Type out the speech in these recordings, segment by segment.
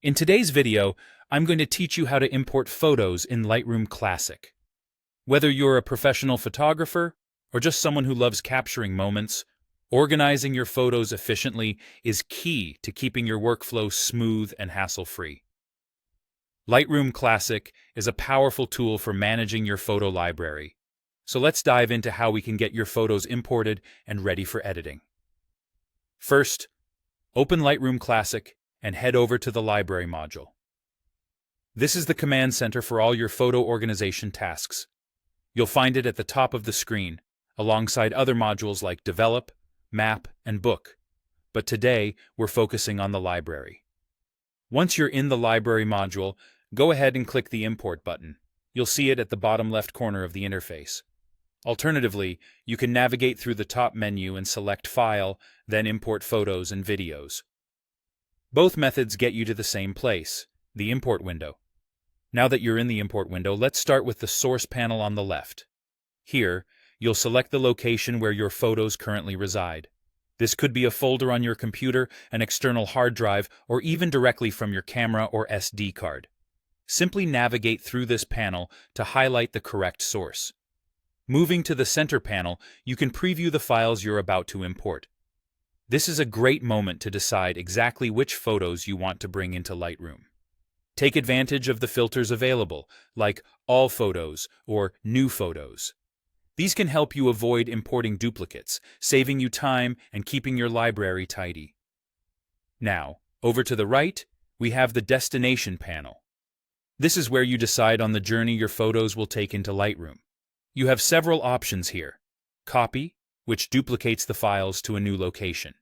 In today's video, I'm going to teach you how to import photos in Lightroom Classic. Whether you're a professional photographer or just someone who loves capturing moments, organizing your photos efficiently is key to keeping your workflow smooth and hassle-free. Lightroom Classic is a powerful tool for managing your photo library. So let's dive into how we can get your photos imported and ready for editing. First, open Lightroom Classic and head over to the Library module. This is the command center for all your photo organization tasks. You'll find it at the top of the screen, alongside other modules like Develop, Map, and Book. But today, we're focusing on the Library. Once you're in the Library module, go ahead and click the Import button. You'll see it at the bottom left corner of the interface. Alternatively, you can navigate through the top menu and select File, then Import Photos and Videos. Both methods get you to the same place, the Import window. Now that you're in the Import window, let's start with the Source panel on the left. Here, you'll select the location where your photos currently reside. This could be a folder on your computer, an external hard drive, or even directly from your camera or SD card. Simply navigate through this panel to highlight the correct source. Moving to the Center panel, you can preview the files you're about to import. This is a great moment to decide exactly which photos you want to bring into Lightroom. Take advantage of the filters available, like All Photos or New Photos. These can help you avoid importing duplicates, saving you time and keeping your library tidy. Now, over to the right, we have the Destination panel. This is where you decide on the journey your photos will take into Lightroom. You have several options here. Copy, which duplicates the files to a new location.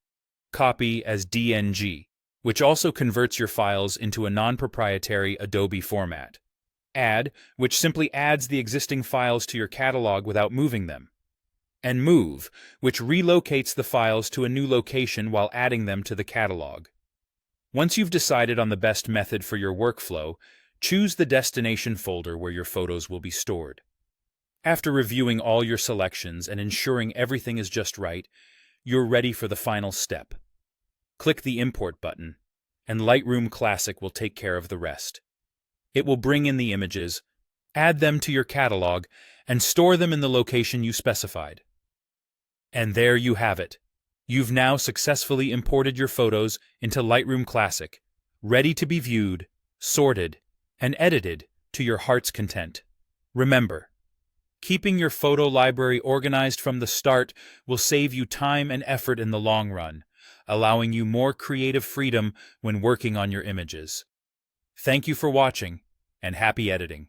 Copy as DNG, which also converts your files into a non-proprietary Adobe format. Add, which simply adds the existing files to your catalog without moving them. And Move, which relocates the files to a new location while adding them to the catalog. Once you've decided on the best method for your workflow, choose the destination folder where your photos will be stored. After reviewing all your selections and ensuring everything is just right, you're ready for the final step. Click the Import button, and Lightroom Classic will take care of the rest. It will bring in the images, add them to your catalog, and store them in the location you specified. And there you have it. You've now successfully imported your photos into Lightroom Classic, ready to be viewed, sorted, and edited to your heart's content. Remember, keeping your photo library organized from the start will save you time and effort in the long run, allowing you more creative freedom when working on your images. Thank you for watching, and happy editing.